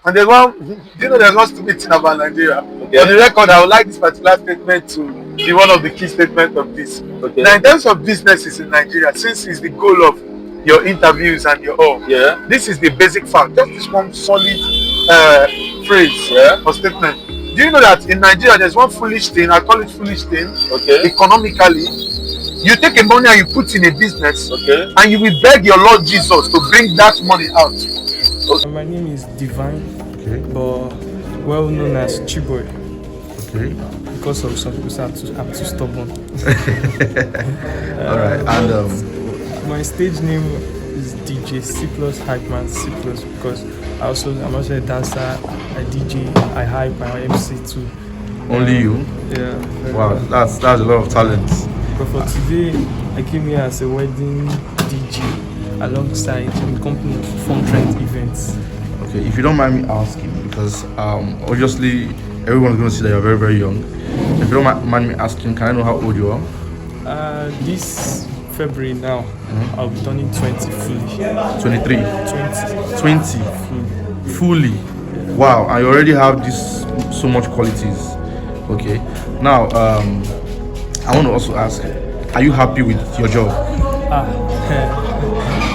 And there's one, there's one stupid thing about Nigeria. Okay. For the record, I would like this particular statement to be one of the key statements of this. Okay. Now, in terms of businesses in Nigeria, since it's the goal of your interviews and your all, Yeah. this is the basic fact. Just this one solid phrase or statement. Do you know that in Nigeria there's one foolish thing? I call it foolish thing. Okay. Economically, you take a money and you put in a business, Okay. and you will beg your Lord Jesus to bring that money out. My name is Divine, Okay. but well known as Chiboy Okay. because of some people say I'm too stubborn. All right. And My stage name is DJ C plus Hype Man C plus because I'm also a dancer, I DJ, I hype, I MC too. only you. Yeah. Wow, that's a lot of talent. But for today, I came here as a wedding DJ alongside the company FUNTREND events. Okay, if you don't mind me asking, because obviously everyone's going to see that you're very, very young. If you don't mind me asking, can I know how old you are? This February now, I'll be turning 20 fully. 23. 20. 20. Fully. Wow, and you already have this so much qualities. Okay. Now, I want to also ask, are you happy with your job?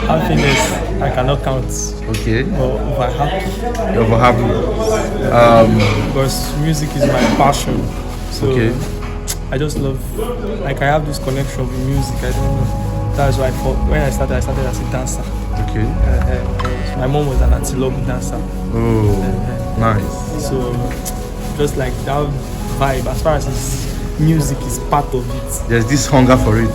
Happiness, I cannot count. Okay. But over happy. You're over happy. Because music is my passion. So Okay. I just love, like I have this connection with music. I don't know. That's why when I started as a dancer. Okay. My mom was an antelope dancer. Oh, nice. So just like that vibe, as far as music is part of it. There's this hunger for it.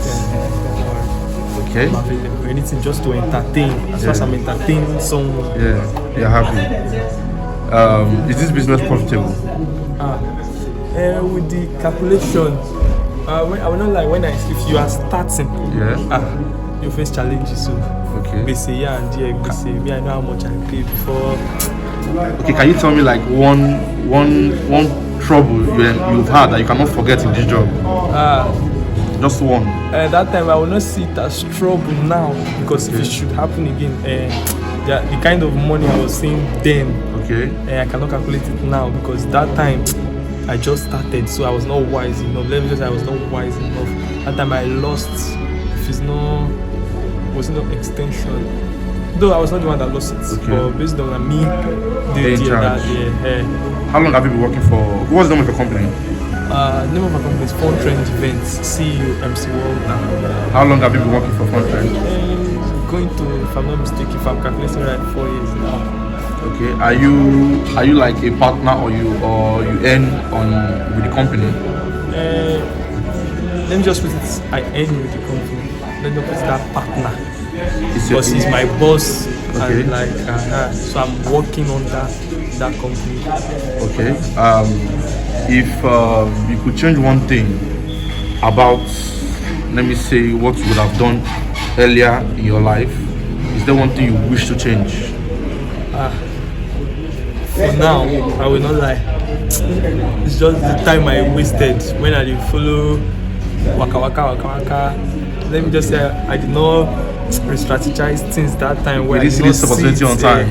Okay. I'm available. Anything just to entertain. As far as I'm entertaining someone. Yeah, you're happy. Is this business profitable? With the calculation, I will not lie, if you are starting, Yeah. you face challenges. So Okay. they say yeah and yeah, they say me I know how much I paid before. Okay, can you tell me like one trouble you've had that you cannot forget in this job? Just one. That time I will not see it as trouble now because if it should happen again, the kind of money I was seeing then, Okay. I cannot calculate it now because that time I just started, so I was not wise enough. Let me just say I was not wise enough. That time I lost. If it's no, was no extension. Though I was not the one that lost it, Okay. but based on me, They in charge. How long have you been working for? What's the name of your company? Name of my company is FUNTREND Events, CEO MC World now. How long have you been working for FUNTREND? Going to, if I'm not mistaken, if I'm calculating right, 4 years now. Okay. Are you like a partner or you earn with the company? Let me just put it, I earn with the company. Let me put it that partner. Because he's my boss, Okay. and like so I'm working on that company. Okay. If you could change one thing about, let me say, what you would have done earlier in your life, is there one thing you wish to change? For now, I will not lie. It's just the time I wasted when I did follow waka. Let me just say I did not re-strategize things that time where You didn't see this opportunity on time.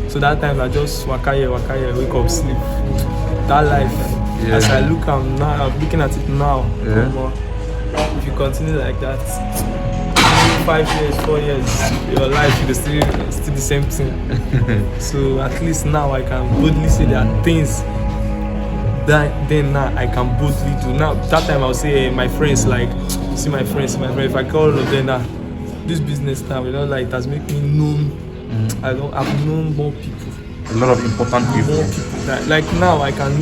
So that time I just waka here, wake up, sleep. That life, Yeah. as I look I'm looking at it now. Yeah. If you continue like that, 5 years, 4 years, your life is still the same thing. So at least now I can boldly say there are things that then now I can boldly do. Now that time I'll say my friends, like see my friends. If I call them now, this business now, like it has made me known. I've known more people. A lot of important people. More people. Like now I can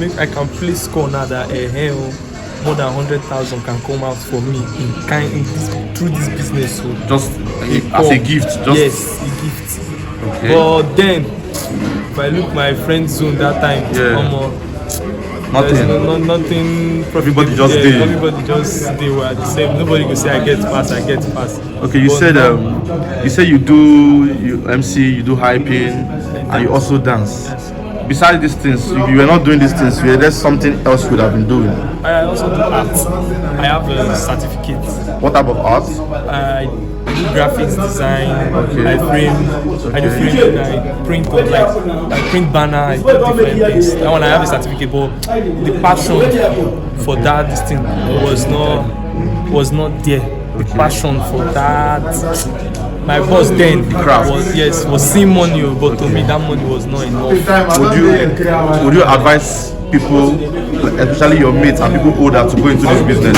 play score now that more than 100,000 can come out for me through this business. So Just as a gift. Yes, a gift. Okay. But then, if I look my friend zone that time, Nothing. nothing. Everybody just did. Everybody just they were the same. Nobody could say I get fast. Okay, you said you MC, you do hyping, and you also dance. Yes. Besides these things, if you were not doing these things, there's something else you would have been doing. I also do art. I have a certificate. What type of art? I do graphics design. I frame, I do frame, I print on I print banner, I do different things. That one I have a certificate, but the passion for that this thing was not there. The passion for that. My boss then was seeing money, but to me that money was not enough. Would you advise people, especially your mates and people older, to go into this business?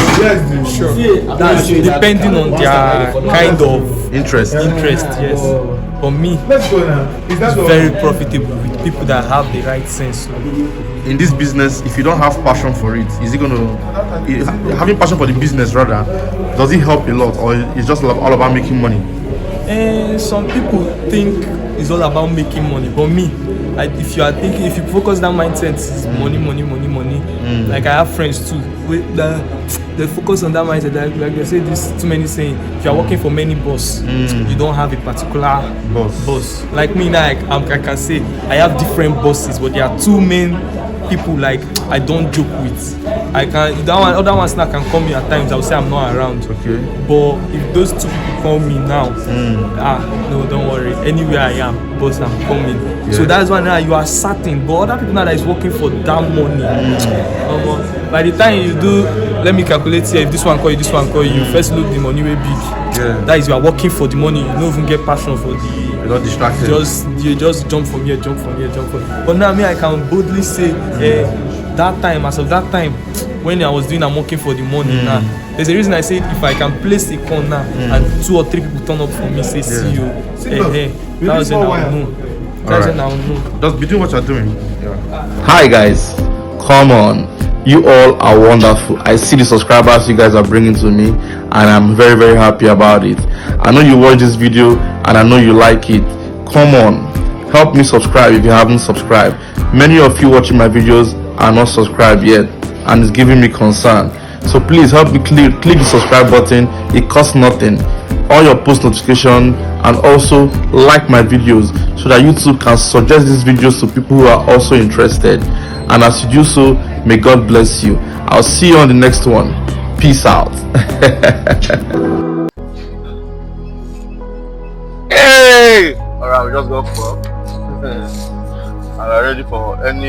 Sure. That's depending on their kind of interest. Yes. For me, it's very profitable with people that have the right sense. In this business, if you don't have passion for it, is it gonna having passion for the business rather? Does it help a lot, or it's just all about making money? Some people think it's all about making money, but me, if you focus that mindset, it's money. Like I have friends too, they focus on that mindset. Like they say this too many saying, if you are working for many boss, you don't have a particular boss. Like me now, I can say I have different bosses, but there are two main people like I don't joke with. I can other ones now can call me at times. I'll say I'm not around. Okay. But if those two people call me now, no, don't worry. Anywhere I am, boss, I'm coming. Yeah. So that's why now you are certain. But other people now that is working for that money. By the time you do, let me calculate here. If this one call you, first look the money way big. Yeah. That is you are working for the money. You don't even get passion for the. You're not distracted. You just jump from here. But now I can boldly say, as of that time, when I was doing, I'm working for the money now. There's a reason I say if I can place a corner and 2 or 3 people turn up for me, say see you, that was when I will know. That's when I will know. Just be doing what you're doing. Yeah. Hi guys, come on. You all are wonderful. I see the subscribers you guys are bringing to me, and I'm very, very happy about it. I know you watch this video and I know you like it. Come on, help me subscribe if you haven't subscribed. Many of you watching my videos are not subscribed yet, and it's giving me concern. So please help me click the subscribe button. It costs nothing. On your post notification, and also like my videos so that YouTube can suggest these videos to people who are also interested. And as you do so, may God bless you. I'll see you on the next one. Peace out. Hey! Alright, we just go for and are ready for I'm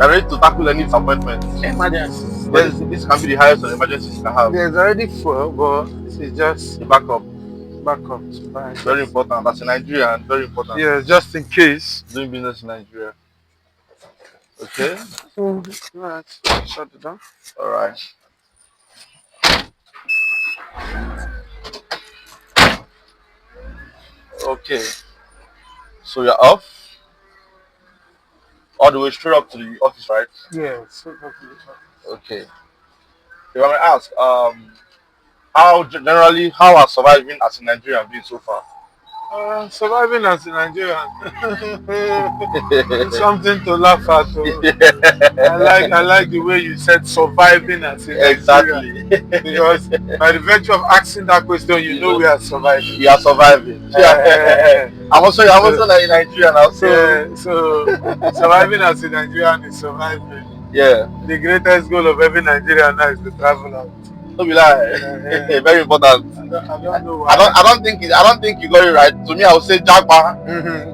ready to tackle any disappointment. Emergencies. This can be the highest of emergencies you can have. There's already 4, but this is just The backup. Very important. As a Nigerian, very important. yeah, just in case. Doing business in Nigeria. Okay? Alright, shut it down. Alright. Okay. So you're off? All the way straight up to the office, right? Yeah, Okay. If I may ask, how are surviving as a Nigerian been so far? surviving as a Nigerian. It's something to laugh at. I like the way you said surviving as a Nigerian. Exactly. Because by the virtue of asking that question, you know we are surviving. You are surviving. I'm also like a Nigerian also. Yeah, so surviving as a Nigerian is surviving. Yeah. The greatest goal of every Nigerian now is to travel out. Don't be like very important. I don't know why. I don't think you got it right. To me, I would say Jagba.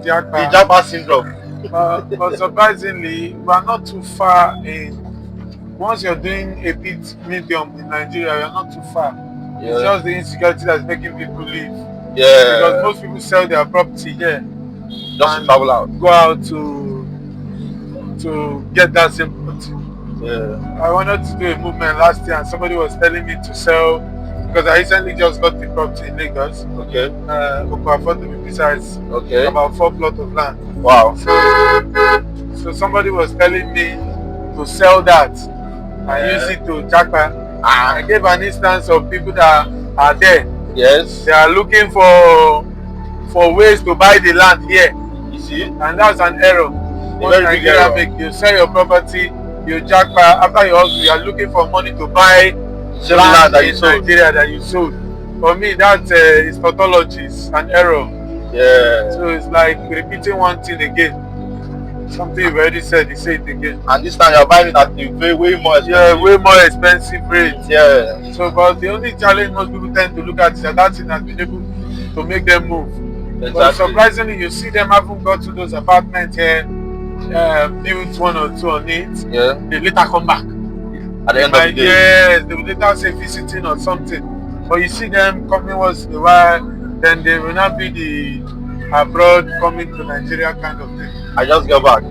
The Jagba syndrome. but surprisingly, we are not too far in. Once you're doing a bit medium in Nigeria, you're not too far. Yeah. It's just the insecurity that's making people leave. Yeah. Because most people sell their property here. Just to travel out. Go out to get that same property. Yeah. I wanted to do a movement last year, and somebody was telling me to sell because I recently just got the property in Lagos. Okay. Okafor to be precise. Okay. About 4 plots of land. Wow. So somebody was telling me to sell that and use it to jackpot. I gave an instance of people that are there. Yes. They are looking for ways to buy the land here. You see? And that's an error. Very big error. You sell your property, you jackpot. After you are looking for money to buy Land that in you sold. Nigeria that you sold. For me, that is tautology, it's an error. Yeah. So it's like repeating one thing again. Something you've already said, you say it again. And this time you're buying it at the way more expensive. Yeah, way more expensive rate. Yeah. So, but the only challenge most people tend to look at is that thing has been able to make them move. But Exactly. surprisingly, you see them haven't got to those apartments here, built one or two on it. Yeah. They later come back. At the end of the day. Yes, they will later say visiting or something. But you see them coming once in a while, then they will not be the abroad coming to Nigeria kind of thing. I just get back.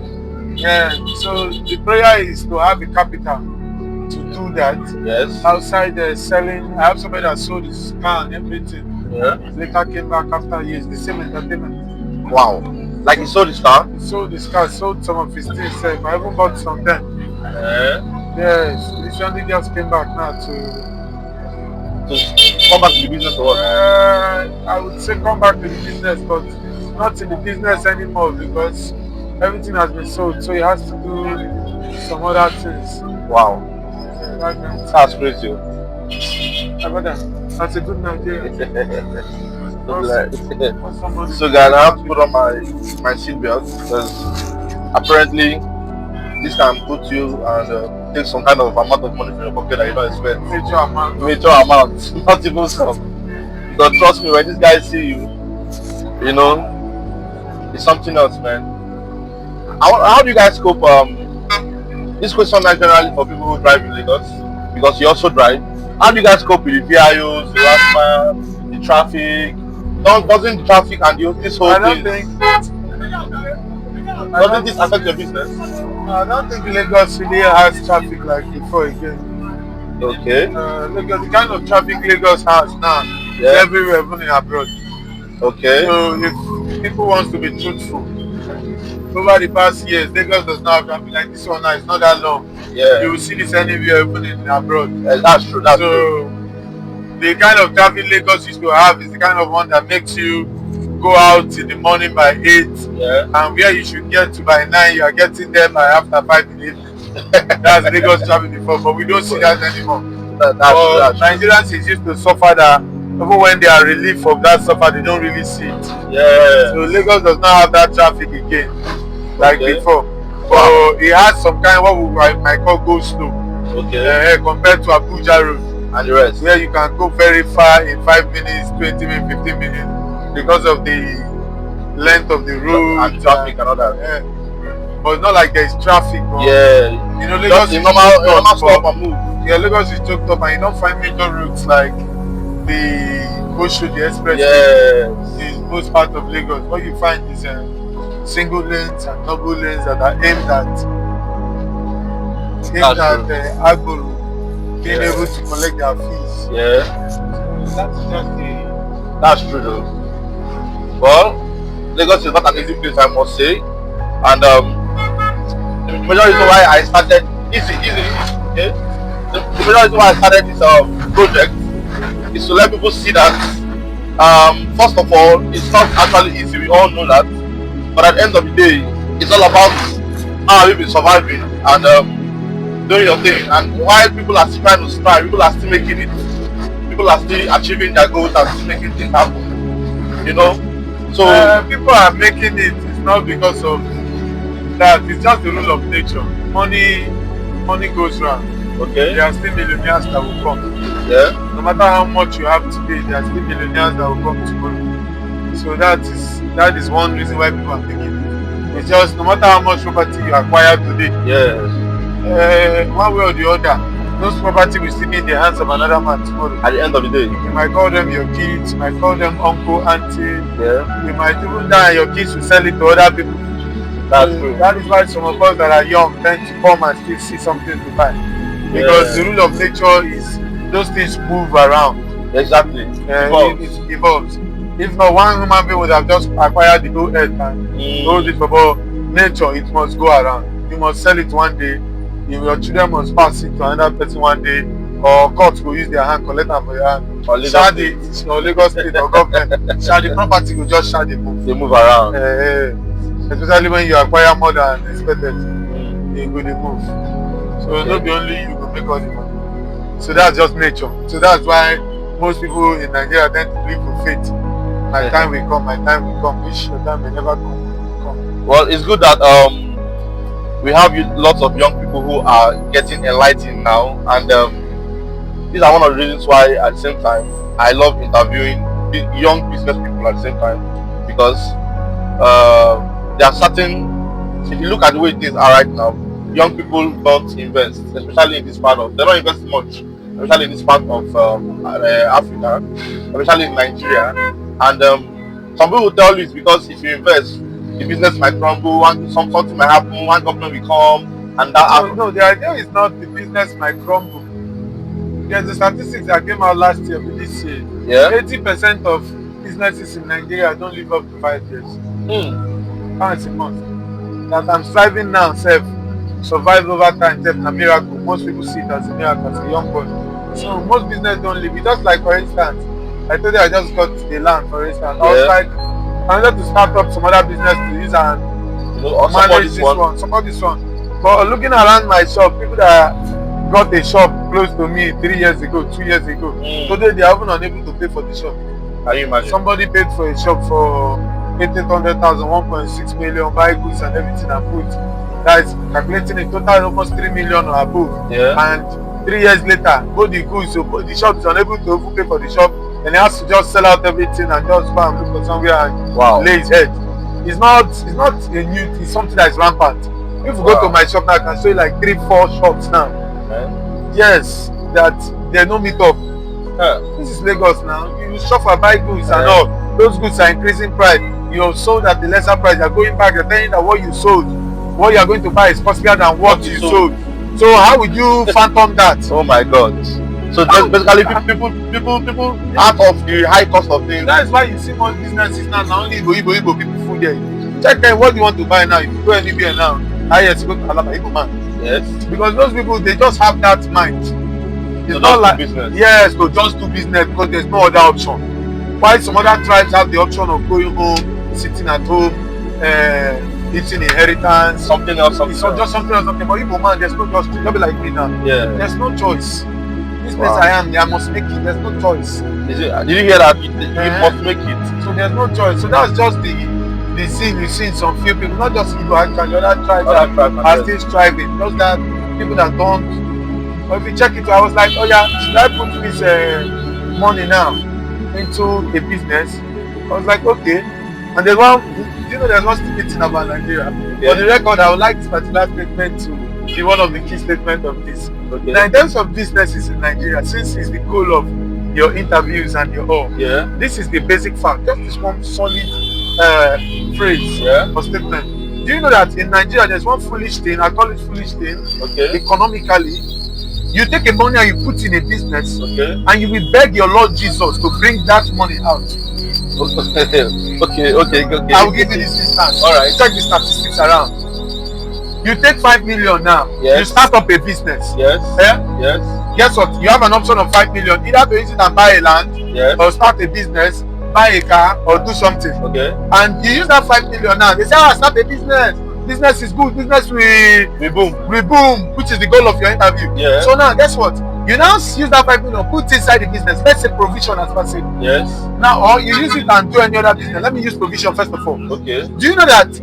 Yeah, so the prayer is to have the capital to do that. Yes. Outside selling, I have somebody that sold his car and everything. Yeah. Later came back after years, the same entertainment. Wow. Like he sold his car. He sold his car, sold some of his things. I even bought some then. Yeah. Yes, recently just came back now to Come back to the business or what? I would say come back to the business, but not in the business anymore because everything has been sold, so he has to do some other things. Wow. That's crazy. That's a good Nigerian. So guys, I have to put on my seatbelt because apparently this can put you and take some kind of amount of money from your pocket that you don't expect. Major amount. Major amount, not even some. Because trust me, when these guys see you, you know, it's something else, man. How do you guys cope? This question is generally for people who drive in Lagos, because you also drive. How do you guys cope with the VIOs, the Rasma, the traffic? Doesn't the traffic and this whole Doesn't this affect your business? I don't think Lagos really has traffic like before again. Okay. Lagos, the kind of traffic Lagos has now, Yeah. everywhere, even in abroad. Okay. So if people want to be truthful, over the past years, Lagos does not have traffic like this one now. It's not that long. Yeah. You will see this anywhere, even in abroad. That's true. That's true. So the kind of traffic Lagos used to have is the kind of one that makes you go out in the morning by 8, Yeah. and where you should get to by 9, you are getting there by after 5 minutes. That's Lagos traffic before, but we don't see that anymore. That's true. Nigerians is used to suffer that even when they are relieved from that suffer, they don't really see it. Yeah. So Lagos does not have that traffic again like Okay. before. So it has some kind of what we might call go slow Okay. compared to Abuja road, And the rest. where you can go very far in 5 minutes, 20 minutes, 15 minutes because of the length of the road And traffic and all that. But not like there's traffic. Bro. Yeah. You know, Just Lagos the is normal choked up, stop but- and move. Yeah, Lagos is choked up, and you don't find major routes like the Osho, the express. Yes. In most part of Lagos, what you find is single lanes and double lanes that are aimed at Agboro being able to collect their fees. Yeah. That's just the. That's true though. Well, Lagos is not an easy place, I must say. And the major reason why I started okay. The major reason why I started this project is to let people see that first of all, it's not actually easy, we all know that. But at the end of the day, it's all about how we've been surviving and doing your thing. And while people are still trying to strive, people are still making it. People are still achieving their goals and still making things happen. You know? So People are making it. It's not because of that. It's just the rule of nature. Money goes round. okay. There are still millionaires that will come. Yeah. No matter how much you have today, there are still millionaires that will come tomorrow. So that is one reason why people are making it. It's just no matter how much property you acquire today, Yes. one way or the other, those property will still be in the hands of another man tomorrow. At the end of the day. You might call them your kids, you might call them uncle, auntie. Yeah. You might even die and your kids will sell it to other people. That's true. That is why some of us that are young tend to come and still see something to buy. Because the rule of nature is those things move around. Exactly. It evolves. If not, one human being would have just acquired the whole earth and hold it for about nature, it must go around. You must sell it one day, your children must pass it to another person one day, or court will use their hand, collect them for your hand. Or Lagos Share State. or Lagos State or government. Share the property will just share the move. They move around. Especially when you acquire more than expected, they go dey move. So not be only you go make all the money. So that's just nature. So that's why most people in Nigeria tend to live with faith. My time will come, which your time may never come. Well, it's good that we have lots of young people who are getting enlightened now, and these are one of the reasons why at the same time I love interviewing young business people at the same time, because there are certain. If you look at the way things are right now, young people don't invest, especially in this part of. They don't invest much, especially in this part of Africa, especially in Nigeria. And some people will tell you it's because if you invest, the business might crumble, something might happen, one government will come, and that. No, the idea is not the business might crumble. There's the statistics that came out last year for this year. Yeah. 80% of businesses in Nigeria don't live up to 5 years. That's a must. That I'm striving now, survive over time, a miracle. Most people see it as a miracle as a young boy. So most business don't live. It's just like, for instance, I told you I just got the land, for instance. I was like, I wanted to start up some other business to use and manage this one. But looking around my shop, people that got a shop close to me 3 years ago, 2 years ago, today they are even unable to pay for the shop. Can you imagine? Somebody paid for a shop for 800,000, 1.6 million, buy goods and everything and put. That is calculating a total almost 3 million or above. And 3 years later, both the goods, so the shop is unable to even pay for the shop, and he has to just sell out everything and just go and look for somewhere and lay his head. It's not a new, it's something that is rampant. If you go to my shop now, I can show you like 3-4 shops now. Yes, that they don't meet up. This is Lagos now. You shop for buy goods and all. Those goods are increasing price. You have sold at the lesser price. You're going back. You're telling that what you sold, what you are going to buy is costlier than what you sold. So how would you phantom that? Oh my God! So basically, people out of the high cost of things. That is why you see most businesses now. Not only Igbo people food there. Check them. What do you want to buy now? If you go anywhere now, yes, you go to Alaba, Igbo man. Yes. Because those people, they just have that mind. It's not like business. Yes, to just do business because there's no other option. While some other tribes have the option of going home, sitting at home, eating inheritance, something else. It's not just something else. But Igbo man, there's no choice. Don't be like me now. Yeah. There's no choice. This place I am, I must make it. There's no choice. Did you hear that? You must make it. So there's no choice. So that's just the scene you see in some few people, not just Igbo actually, other tribes are still striving. Just that people that don't. But if you check it, I was like, oh yeah, should I put this money now into a business? I was like, okay. And there's one stupid thing about Nigeria. For the record, I would like this particular statement to be one of the key statements of this. Okay. Now, in terms of businesses in Nigeria, since it's the goal of your interviews and your all, this is the basic fact. Just this one solid phrase or statement. Do you know that in Nigeria there's one foolish thing, I call it foolish thing, economically? You take a money and you put in a business, and you will beg your Lord Jesus to bring that money out. Okay. I will give you this instance. All right. Check the statistics around. You take 5 million now. Yes. You start up a business. Yes. Yes. Guess what? You have an option of 5 million. Either to use it and buy a land, or start a business, buy a car, or do something. Okay. And you use that 5 million now. They say, start a business. Business is good. Business will boom, which is the goal of your interview. Yeah. So now, guess what? You now use that 5 million, put inside the business. Let's say provision as per se. Yes. Now, or you use it and do any other business. Let me use provision first of all. Okay. Do you know that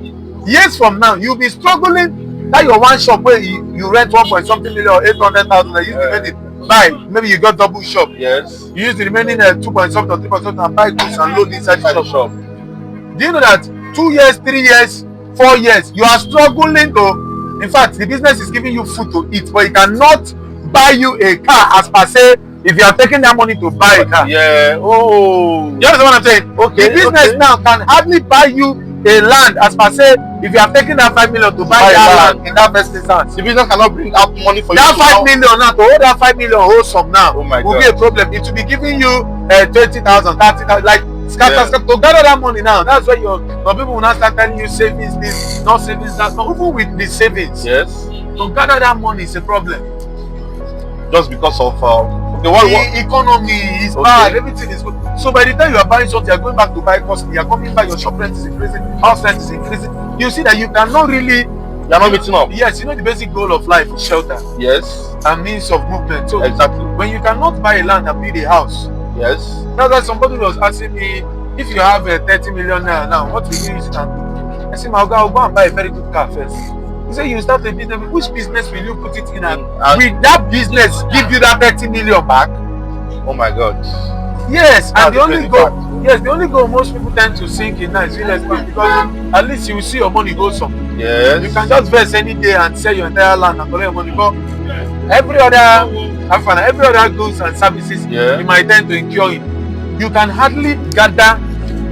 years from now you'll be struggling? That your one shop where you rent 1.something million or 800,000, you use the remaining buy. Maybe you got double shop. Yes. You use the remaining 2.something or 3.something and buy goods and load inside the shop. Do you know that 2 years, 3 years, 4 years, you are struggling to, in fact, the business is giving you food to eat, but it cannot buy you a car as per se if you are taking that money to buy a car. Yeah. Oh. You understand what I'm saying? Okay. The business now can hardly buy you a land as per se if you are taking that 5 million to buy that land in that first instance. The business cannot bring out money for that you. That 5 million now, to hold that 5 million wholesome now will be a problem. It will be giving you 20,000, 30,000, like scatter to gather that money now. That's why some people will not start telling you savings this, not savings that. Not even with the savings. Yes. To gather that money is a problem. Just because of the economy is bad, everything is good. So by the time you are buying something, you are going back to buy costly, you are coming back, your shop rent is increasing, house rent is increasing. You see that you cannot really. You are not meeting up. Yes, you know the basic goal of life is shelter. Yes. And means of movement. So exactly. When you cannot buy a land and build a house. Yes. That's why somebody was asking me, if you have 30 million now, what will you use it and do? I said, I'll go and buy a very good car first. He said, you start a business. Which business will you put it in? And will that business give you that 30 million back? Oh my God. Yes, That's and the the only crazy goal, fact. yes, the only goal most people tend to sink in now is real estate because at least you will see your money go some. Yes. You can just invest any day and sell your entire land and collect your money. But every other goods and services Yeah. you might tend to incur in, you can hardly gather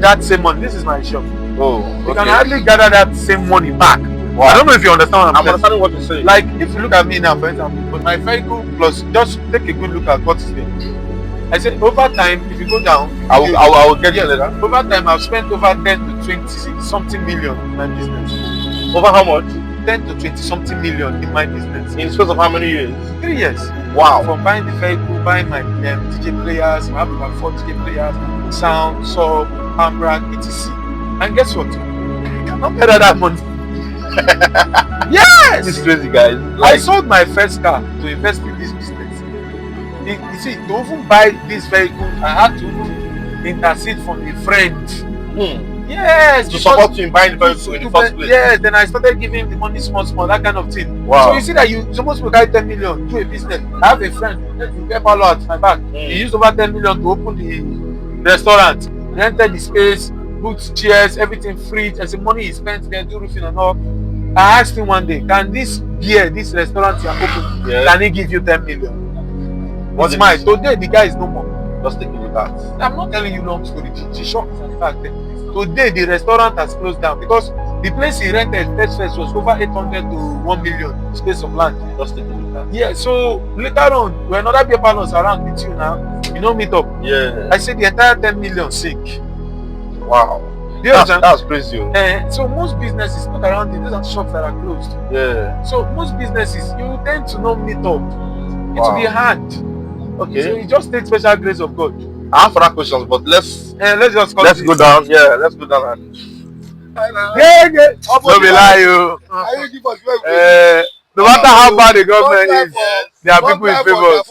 that same money. This is my shop. Oh, You can okay. hardly gather that same money back. Wow. I don't know if you understand what I'm I'm saying. understanding what you're saying. Like if you look at me now, for example, with my vehicle plus, just take a good look at what is there. I said over time, if you go down, I will get you later. over time I've spent over 10 to 20 something million in my business. Over how much? 10 to 20 something million in my business. In space of how many years? 3 years. Wow. From buying the vehicle, buying my DJ players, I have about 4 DJ players, sound, sub, camera, etc. And guess what? I cannot gather that money. Yes! This is crazy, guys. I sold my first car to invest in this business. You see, to even buy this vehicle, I had to intercede from a friend. Yes, to support you in buying the vehicle in the first place. Yes, then I started giving him the money small, that kind of thing. Wow. So you see that you supposed to buy 10 million, do a business. I have a friend, you get Paulo at my back. He used over 10 million to open the restaurant, rented the space, put chairs, everything free. As the money he spent there, do roofing and all. I asked him one day, can this restaurant you are opening, can he give you 10 million? What's mine? Today the guy is no more. Just take a look at. I'm not telling you long story. The shop is at the back there. Today the restaurant has closed down because the place he rented first was over 800 to 1 million space of land. Just take a look at. Yeah, so later on, when other people are around with you now, you know, meet up. Yeah. I said the entire 10 million sink. Wow. That's crazy. So most businesses not around it, those are shops that are closed. Yeah. So most businesses, you tend to not meet up. It will be hard. Okay. So it just takes special grace of God. I have further questions, but let's go down. Yeah, let's go down. And... Yeah. Don't be lie, you. No matter how bad the government is, there are people in favor.